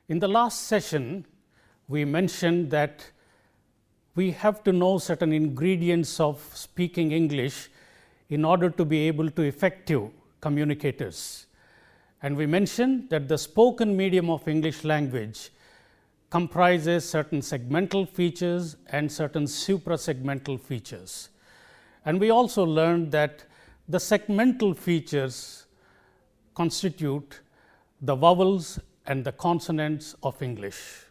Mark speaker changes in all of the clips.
Speaker 1: In the last session, we mentioned that we have to know certain ingredients of speaking English in order to be able to effective communicators. And we mentioned that the spoken medium of English language comprises certain segmental features and certain suprasegmental features. And we also learned that the segmental features constitute the vowels and the consonants of English.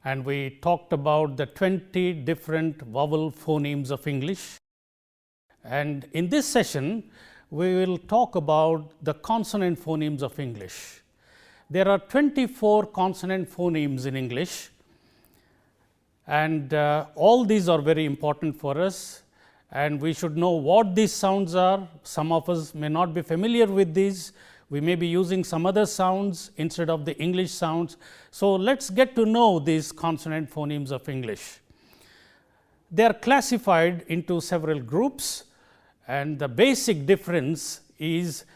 Speaker 1: And we talked about the 20 different vowel phonemes of English. And in this session, we will talk about the consonant phonemes of English. There are 24 consonant phonemes in English, and all these are very important for us, and we should know what these sounds are. Some of us may not be familiar with these. We may be using some other sounds instead of the English sounds. So, let us get to know these consonant phonemes of English. They are classified into several groups, and the basic difference is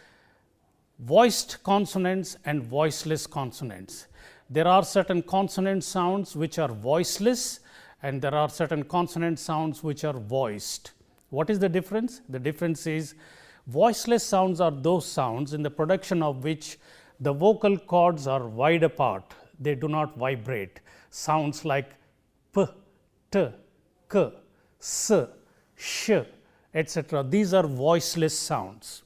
Speaker 1: voiced consonants and voiceless consonants. There are certain consonant sounds which are voiceless, and there are certain consonant sounds which are voiced. What is the difference? The difference is voiceless sounds are those sounds in the production of which the vocal cords are wide apart. They do not vibrate. Sounds like p, t, k, s, sh, etc. These are voiceless sounds.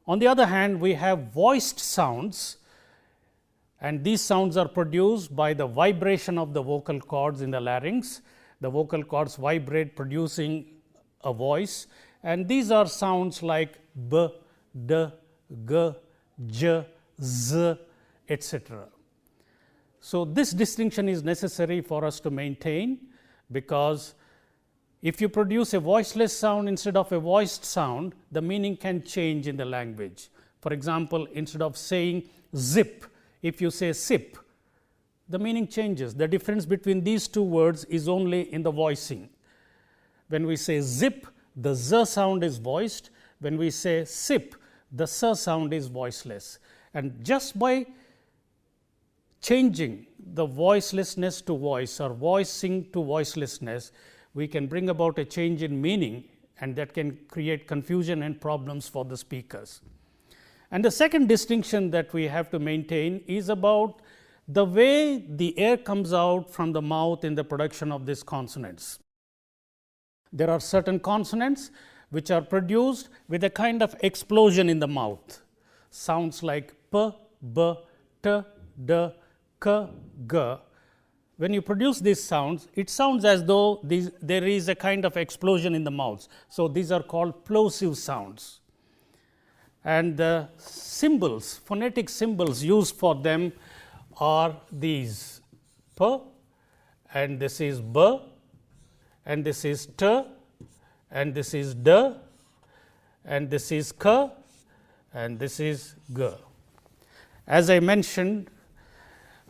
Speaker 1: On the other hand, we have voiced sounds, and these sounds are produced by the vibration of the vocal cords in the larynx. The vocal cords vibrate, producing a voice, and these are sounds like b, d, g, j, z, etc. So, this distinction is necessary for us to maintain, because if you produce a voiceless sound instead of a voiced sound, the meaning can change in the language. For example, instead of saying zip, if you say sip, the meaning changes. The difference between these two words is only in the voicing. When we say zip, the z sound is voiced. When we say sip, the s sound is voiceless. And just by changing the voicelessness to voice or voicing to voicelessness, we can bring about a change in meaning, and that can create confusion and problems for the speakers. And the second distinction that we have to maintain is about the way the air comes out from the mouth in the production of these consonants. There are certain consonants which are produced with a kind of explosion in the mouth. Sounds like p, b, t, d, k, g. When you produce these sounds, it sounds as though there is a kind of explosion in the mouth. So, these are called plosive sounds. And the symbols, phonetic symbols used for them are these p, and this is b, and this is t, and this is d, and this is k, and this is g. As I mentioned,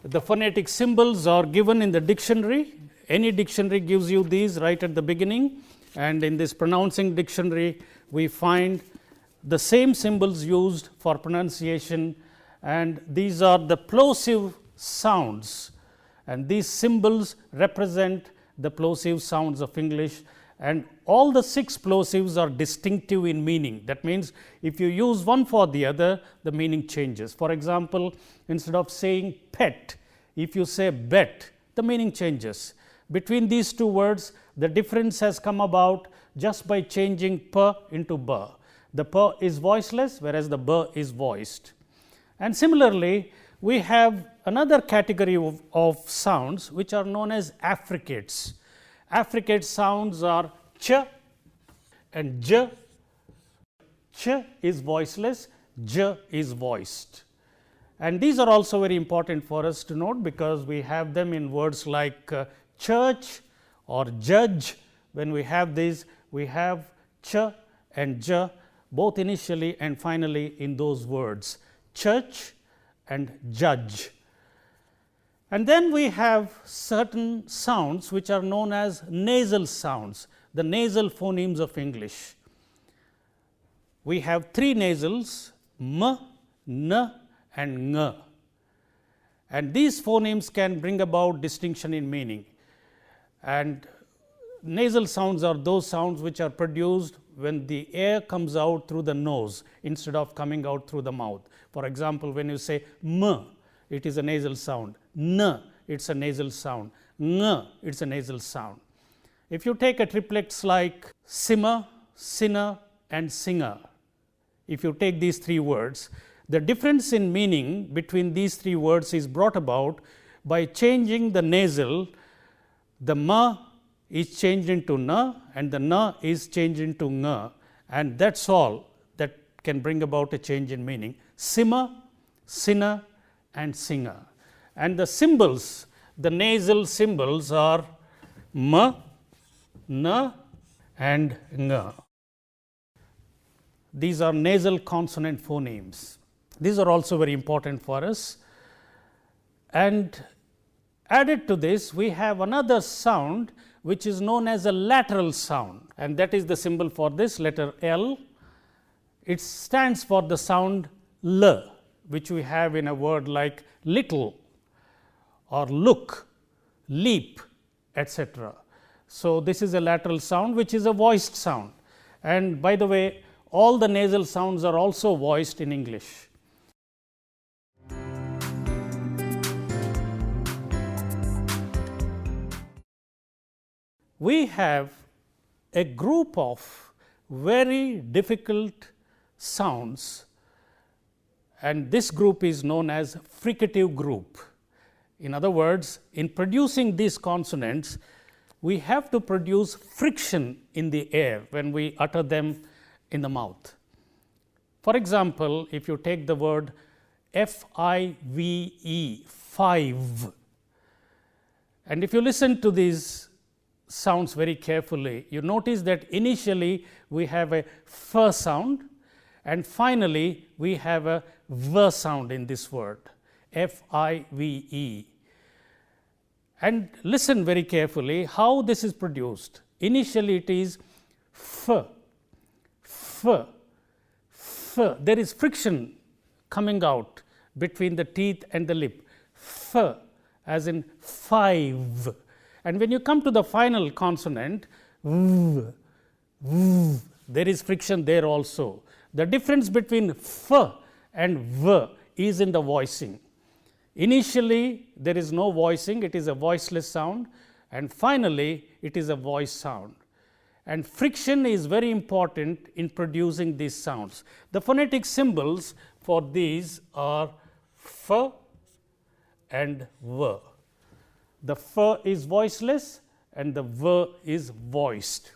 Speaker 1: the phonetic symbols are given in the dictionary. Any dictionary gives you these right at the beginning, and in this pronouncing dictionary, we find the same symbols used for pronunciation, and these are the plosive sounds, and these symbols represent the plosive sounds of English, and all the 6 plosives are distinctive in meaning. That means, if you use one for the other, the meaning changes. For example, instead of saying pet, if you say bet, the meaning changes. Between these two words, the difference has come about just by changing p into b. The p is voiceless, whereas the b is voiced. And similarly, we have another category of sounds which are known as affricates. Affricate sounds are ch and j. Ch is voiceless, j is voiced. And these are also very important for us to note, because we have them in words like church or judge. When we have these, we have ch and j both initially and finally in those words, church and judge. And then we have certain sounds which are known as nasal sounds, the nasal phonemes of English. We have 3 nasals, m, n and ng. and these phonemes can bring about distinction in meaning. And nasal sounds are those sounds which are produced when the air comes out through the nose instead of coming out through the mouth. For example, when you say m, it is a nasal sound, n, it is a nasal sound, ng, it is a nasal sound. If you take a triplets like simmer, sinner and singer, if you take these three words, the difference in meaning between these three words is brought about by changing the nasal. The m is changed into n and the n is changed into ng, and that is all that can bring about a change in meaning. Simmer, sinner and singer. And the symbols, the nasal symbols are m, n and ng. These are nasal consonant phonemes. These are also very important for us. And added to this, we have another sound which is known as a lateral sound, and that is the symbol for this letter L. It stands for the sound L, which we have in a word like little or look, leap, etc. So, this is a lateral sound which is a voiced sound, and by the way, all the nasal sounds are also voiced in English. We have a group of very difficult sounds, and this group is known as fricative group. In other words, in producing these consonants, we have to produce friction in the air when we utter them in the mouth. For example, if you take the word F-I-V-E, five, and if you listen to these sounds very carefully, you notice that initially we have a f sound and finally we have a v sound in this word, F-I-V-E. And listen very carefully how this is produced. Initially it is f, f, f. There is friction coming out between the teeth and the lip, f as in five. And when you come to the final consonant, v, v, there is friction there also. The difference between f and v is in the voicing. Initially, there is no voicing, it is a voiceless sound, and finally, it is a voice sound. And friction is very important in producing these sounds. The phonetic symbols for these are f and v. The f is voiceless and the v is voiced.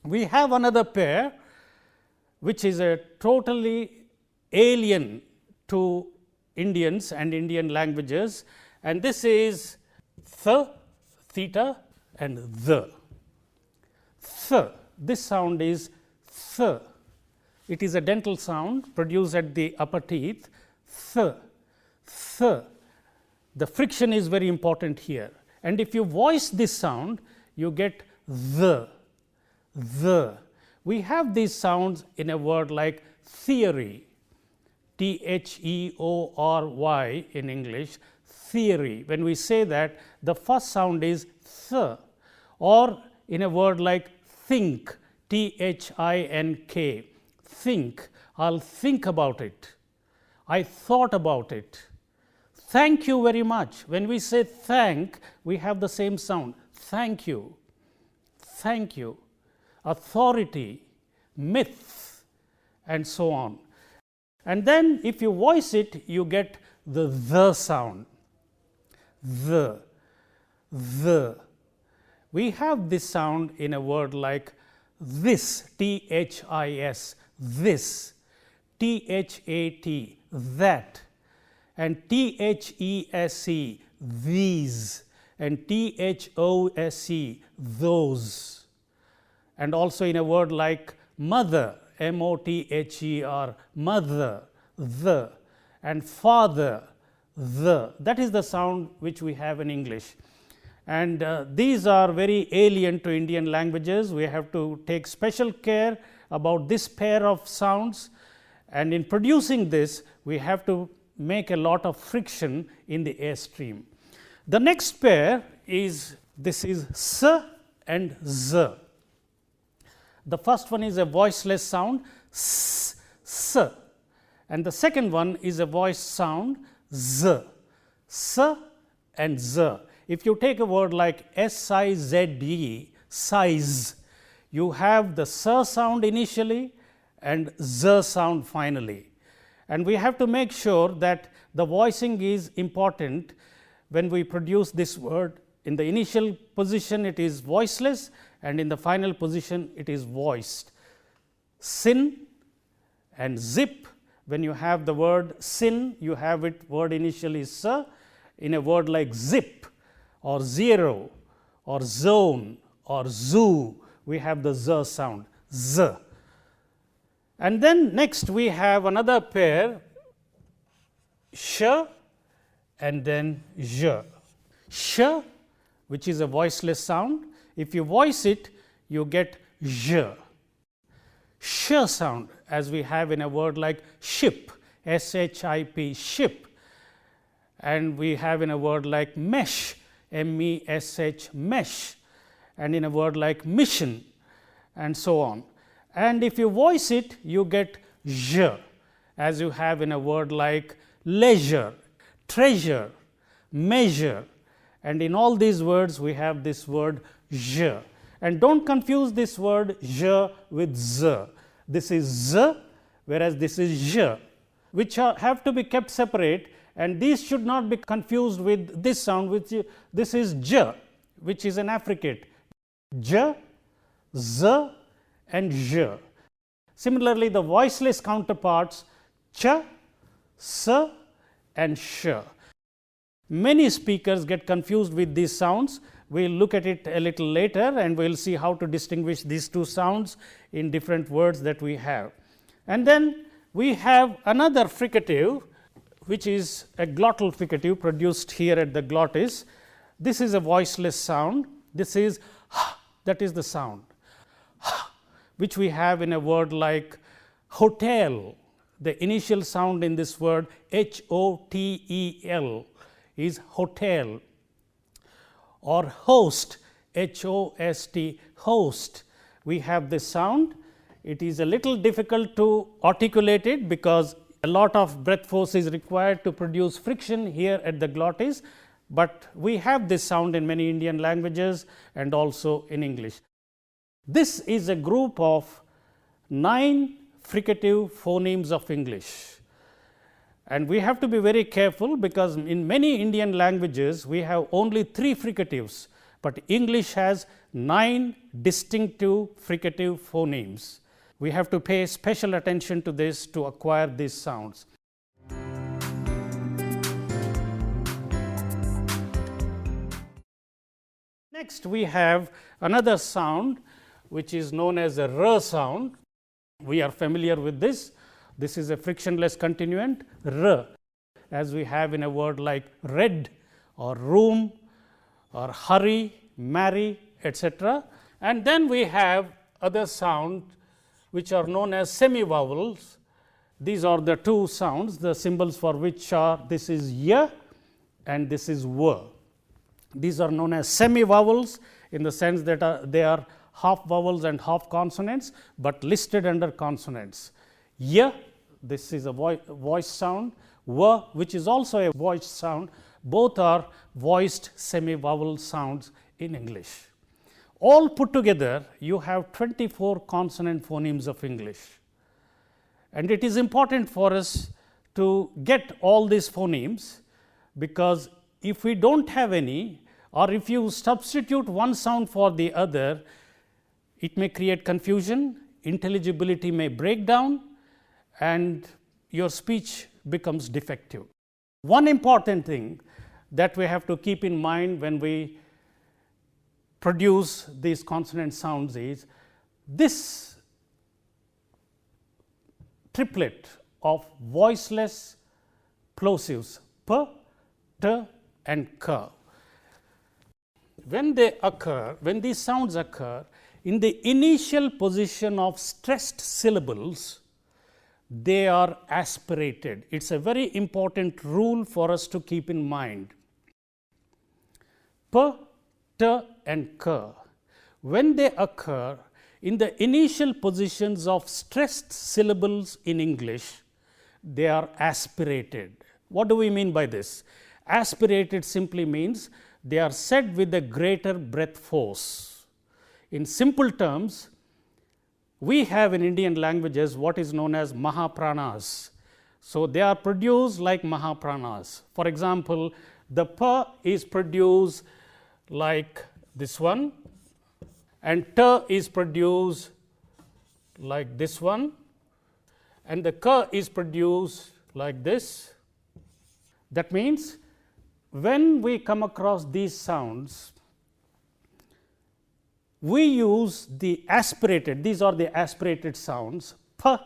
Speaker 1: We have another pair which is a totally alien to Indians and Indian languages, and this is th, theta and the. Th, this sound is th. It is a dental sound produced at the upper teeth, th, th. The friction is very important here, and if you voice this sound, you get the. We have these sounds in a word like theory, T-H-E-O-R-Y in English, theory. When we say that, the first sound is th, or in a word like think, T-H-I-N-K, think, I'll think about it, I thought about it. Thank you very much. When we say thank, we have the same sound, thank you, thank you. Authority, myth, and so on. And then if you voice it, you get the sound, the. We have this sound in a word like this, T-H-I-S, this, T-H-A-T, that, and T-H-E-S-E, these, and T-H-O-S-E, those. And also in a word like mother, M-O-T-H-E-R, mother, the, and father, the. That is the sound which we have in English. And these are very alien to Indian languages. We have to take special care about this pair of sounds, and in producing this, we have to make a lot of friction in the airstream. The next pair is this is s and z. The first one is a voiceless sound s, s, and the second one is a voice sound z, s and z. If you take a word like size, size, you have the s sound initially and z sound finally. And we have to make sure that the voicing is important when we produce this word. In the initial position it is voiceless, and in the final position it is voiced. Sin and zip, when you have the word sin, you have it word initially s. In a word like zip or zero or zone or zoo, we have the z sound, z. And then next we have another pair, sh and then j. Sh, which is a voiceless sound. If you voice it, you get j. Sh sound, as we have in a word like ship, ship, ship. And we have in a word like mesh, mesh, mesh. And in a word like mission, and so on. And if you voice it, you get j, as you have in a word like leisure, treasure, measure. And in all these words, we have this word j. And don't confuse this word j with z. This is z, whereas this is j, which have to be kept separate, and these should not be confused with this sound, which this is j, which is an affricate. J, z, and j. Similarly, the voiceless counterparts ch, s, and sh. Many speakers get confused with these sounds. We will look at it a little later, and we will see how to distinguish these two sounds in different words that we have. And then we have another fricative, which is a glottal fricative produced here at the glottis. This is a voiceless sound. This is h, that is the sound, h, which we have in a word like hotel. The initial sound in this word hotel is hotel, or host, host, host. We have this sound. It is a little difficult to articulate it because a lot of breath force is required to produce friction here at the glottis, but we have this sound in many Indian languages and also in English. This is a group of 9 fricative phonemes of English. And we have to be very careful, because in many Indian languages we have only 3 fricatives, but English has 9 distinctive fricative phonemes. We have to pay special attention to this to acquire these sounds. Next, we have another sound which is known as a r sound. We are familiar with this. This is a frictionless continuant, r, as we have in a word like red or room or hurry, marry, etc. And then we have other sounds which are known as semivowels. These are the two sounds, the symbols for which are this is y and this is w. These are known as semivowels in the sense that they are half vowels and half consonants, but listed under consonants. Y, this is a voice sound, w, which is also a voiced sound. Both are voiced semivowel sounds in English. All put together, you have 24 consonant phonemes of English. And it is important for us to get all these phonemes, because if we do not have any, or if you substitute one sound for the other, it may create confusion, intelligibility may break down, and your speech becomes defective. One important thing that we have to keep in mind when we produce these consonant sounds is this triplet of voiceless plosives p, t, and k. When they occur, when these sounds occur in the initial position of stressed syllables, they are aspirated. It's a very important rule for us to keep in mind. P, T and K, when they occur in the initial positions of stressed syllables in English, they are aspirated. What do we mean by this? Aspirated simply means they are said with a greater breath force. In simple terms, we have in Indian languages what is known as Mahapranas. So, they are produced like Mahapranas. For example, the P is produced like this one, and T is produced like this one, and the K is produced like this. That means, when we come across these sounds, we use the aspirated, these are the aspirated sounds P,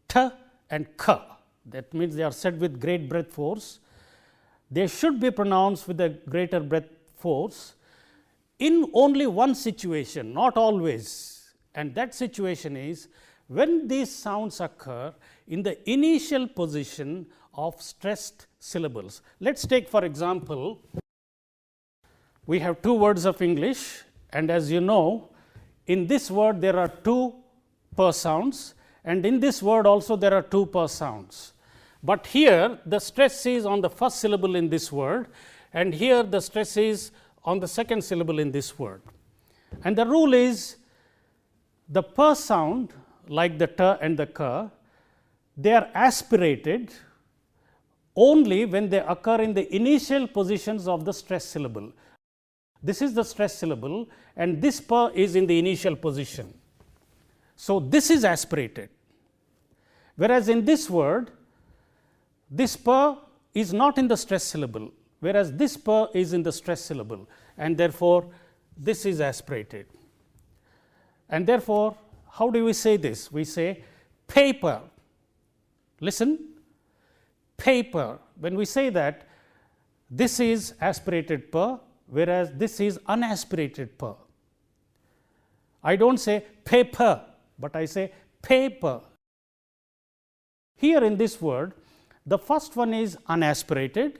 Speaker 1: T and K. That means, they are said with great breath force. They should be pronounced with a greater breath force in only one situation, not always, and that situation is when these sounds occur in the initial position of stressed syllables. Let us take for example, we have two words of English, and as you know, in this word there are two P sounds, and in this word also there are two P sounds. But here the stress is on the first syllable in this word, and here the stress is on the second syllable in this word. And the rule is the P sound, like the T and the K, they are aspirated only when they occur in the initial positions of the stress syllable. This is the stress syllable, and this P is in the initial position. So, this is aspirated, whereas in this word, this P is not in the stress syllable, whereas this P is in the stress syllable, and therefore, this is aspirated. And therefore, how do we say this? We say paper. Listen, paper. When we say that, this is aspirated P, whereas this is unaspirated P. I do not say paper, but I say paper. Here in this word, the first one is unaspirated,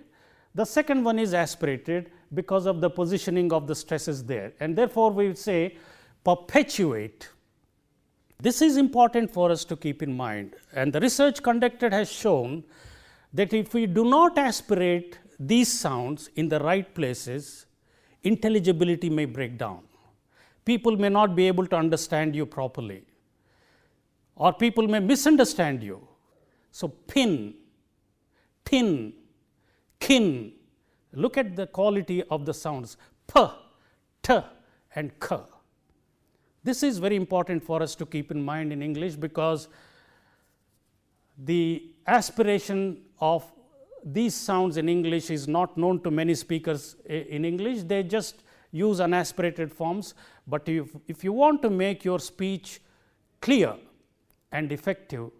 Speaker 1: the second one is aspirated because of the positioning of the stresses there, and therefore, we would say perpetuate. This is important for us to keep in mind, and the research conducted has shown that if we do not aspirate these sounds in the right places, intelligibility may break down. People may not be able to understand you properly, or people may misunderstand you. So, pin, tin, kin, look at the quality of the sounds P, T and K. This is very important for us to keep in mind in English, because the aspiration of these sounds in English is not known to many speakers in English. They just use unaspirated forms, but if you want to make your speech clear and effective,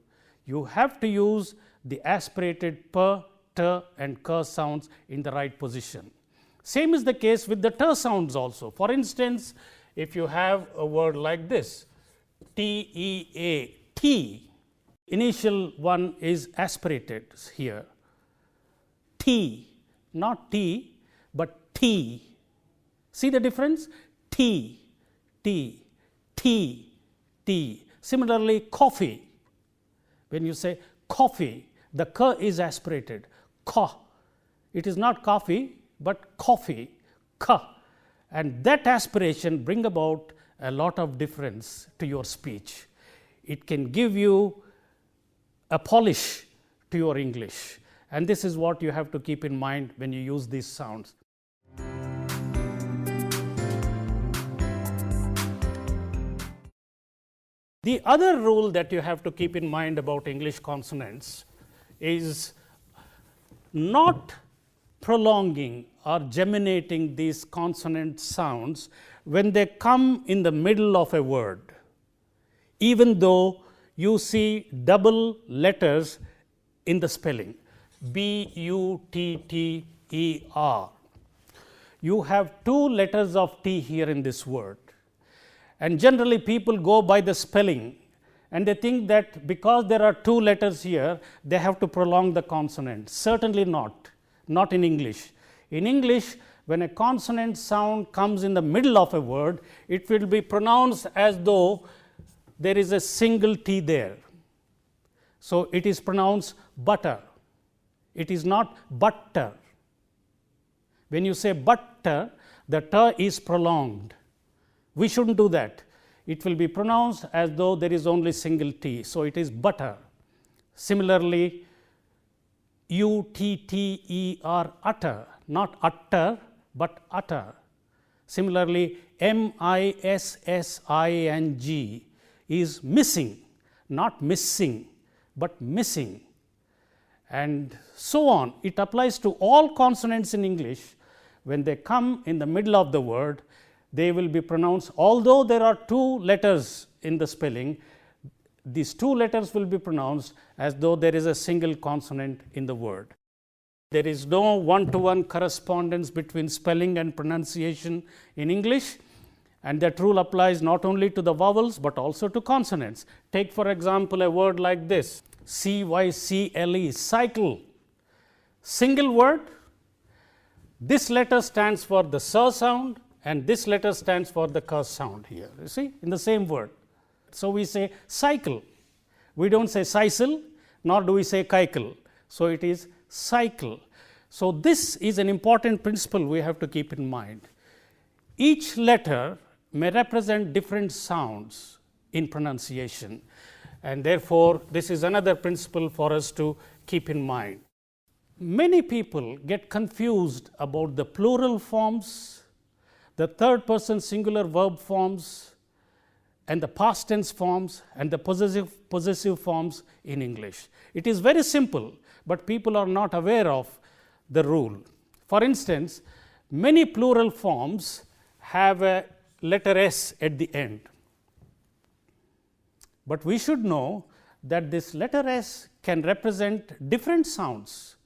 Speaker 1: you have to use the aspirated P, T and K sounds in the right position. Same is the case with the T sounds also. For instance, if you have a word like this, T-E-A, tea, initial one is aspirated here, T, not T, but T. See the difference? T, T, T, T. Similarly, coffee. When you say coffee, the K is aspirated, Ka. It is not coffee, but coffee, Ka. And that aspiration bring about a lot of difference to your speech. It can give you a polish to your English, and this is what you have to keep in mind when you use these sounds. The other rule that you have to keep in mind about English consonants is not prolonging or geminating these consonant sounds when they come in the middle of a word, even though you see double letters in the spelling, B-U-T-T-E-R. You have two letters of T here in this word, and generally people go by the spelling and they think that because there are two letters here, they have to prolong the consonant. Certainly not, not in English. In English, when a consonant sound comes in the middle of a word, it will be pronounced as though there is a single T there. So, it is pronounced butter, it is not butter. When you say butter, the T is prolonged. We should not do that. It will be pronounced as though there is only single T. So, it is butter. Similarly, utter, utter, not utter, but utter. Similarly, missing is missing, not missing, but missing, and so on. It applies to all consonants in English. When they come in the middle of the word, they will be pronounced, although there are two letters in the spelling, these two letters will be pronounced as though there is a single consonant in the word. There is no one-to-one correspondence between spelling and pronunciation in English, and that rule applies not only to the vowels, but also to consonants. Take for example, a word like this, cycle, cycle, single word. This letter stands for the s sound, and this letter stands for the k sound here, you see, in the same word. So, we say cycle, we do not say sisal, nor do we say kaikal. So, it is cycle. So, this is an important principle we have to keep in mind. Each letter may represent different sounds in pronunciation, and therefore, this is another principle for us to keep in mind. Many people get confused about the plural forms, the third person singular verb forms, and the past tense forms, and the possessive forms in English. It is very simple, but people are not aware of the rule. For instance, many plural forms have a letter S at the end, but we should know that this letter S can represent different sounds.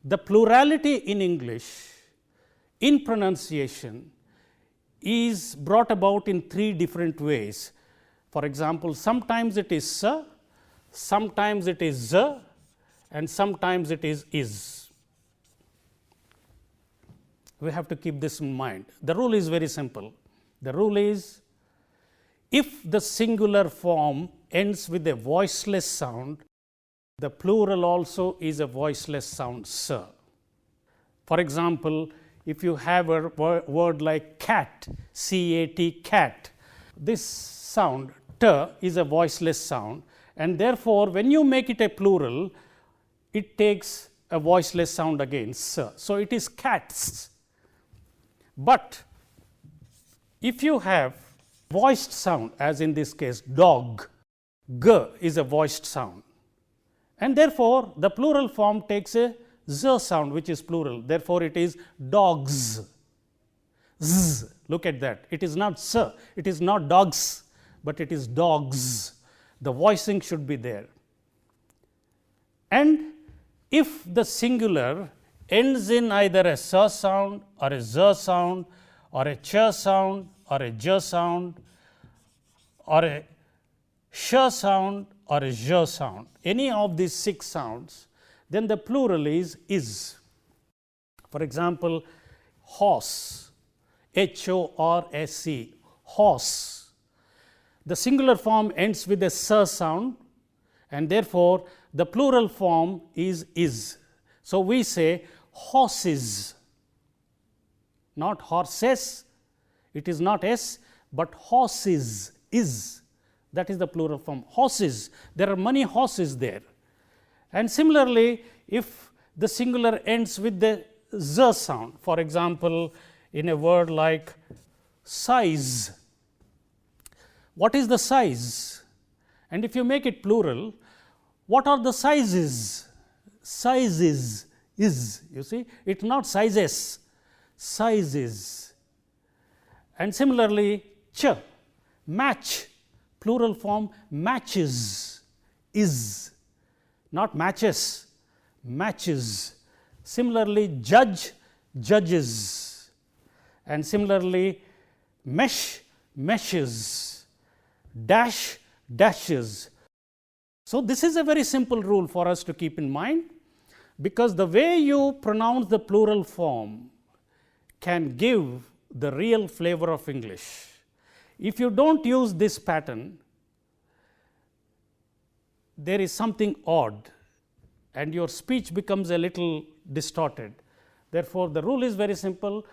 Speaker 1: The plurality in English in pronunciation is brought about in three different ways. For example, sometimes it is s, sometimes it is z, and sometimes it is. We have to keep this in mind. The rule is very simple. The rule is, if the singular form ends with a voiceless sound, the plural also is a voiceless sound, s. For example, if you have a word like cat, C-A-T, cat, this sound t is a voiceless sound, and therefore, when you make it a plural, it takes a voiceless sound again, s. So, it is cats. But if you have voiced sound, as in this case dog, g is a voiced sound, and therefore, the plural form takes a z sound, which is plural. Therefore, it is dogs. Z, look at that. It is not s, it is not dogs, but it is dogs. The voicing should be there. And if the singular ends in either a s sound or a z sound or a ch sound or a j sound or a sh sound or a j sound, any of these 6 sounds, then the plural is. For example, horse, H-O-R-S-E, horse. The singular form ends with a s sound, and therefore, the plural form is. So, we say horses, not horses, it is not s, but horses is, that is the plural form, horses. There are many horses there. And similarly, if the singular ends with the z sound, for example, in a word like size, what is the size? And if you make it plural, what are the sizes? Sizes is, you see, it is not sizes, sizes. And similarly, ch, match, plural form matches, is, not matches, matches. Similarly, judge, judges. And similarly, mesh, meshes, dash, dashes. So, this is a very simple rule for us to keep in mind, because the way you pronounce the plural form can give the real flavor of English. If you do not use this pattern, there is something odd and your speech becomes a little distorted. Therefore, the rule is very simple.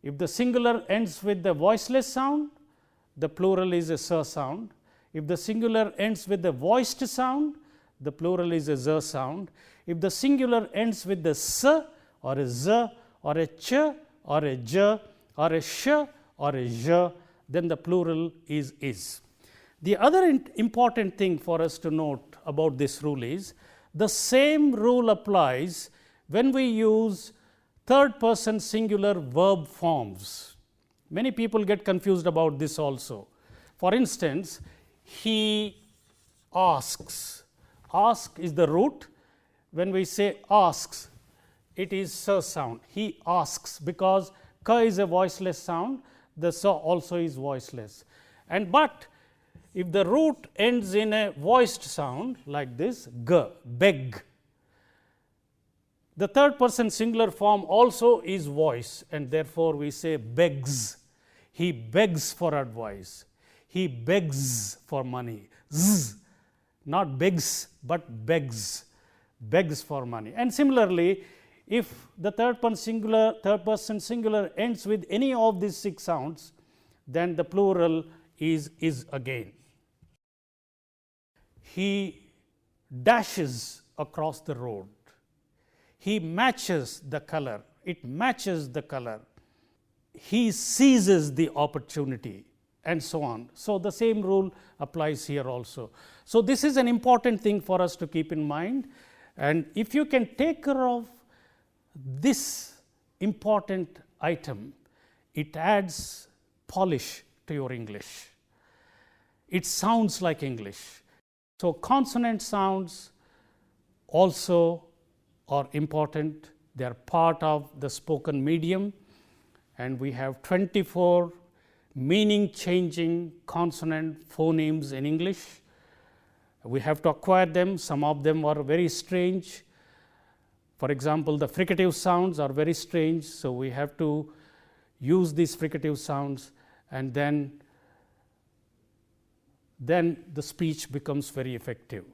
Speaker 1: If the singular ends with the voiceless sound, the plural is a s sound. If the singular ends with the voiced sound, the plural is a z sound. If the singular ends with the s or a z or a ch or a j or a sh or a j, then the plural is. The other important thing for us to note about this rule is the same rule applies when we use third person singular verb forms. Many people get confused about this also. For instance, he asks. Ask is the root. When we say asks, it is s sound. He asks, because k is a voiceless sound, the s also is voiceless. And but if the root ends in a voiced sound like this, g, beg, the third person singular form also is voice, and therefore, we say begs. He begs for advice. He begs for money. Z, not begs, but begs, begs for money. And similarly, if the third person singular ends with any of these 6 sounds, then the plural is again. He dashes across the road. He matches the color. It matches the color. He seizes the opportunity, and so on. So, the same rule applies here also. So, this is an important thing for us to keep in mind, and if you can take care of this important item, it adds polish to your English. It sounds like English. So, consonant sounds also are important. They are part of the spoken medium, and we have 24 meaning changing consonant phonemes in English. We have to acquire them. Some of them are very strange. For example, the fricative sounds are very strange. So, we have to use these fricative sounds, and then the speech becomes very effective.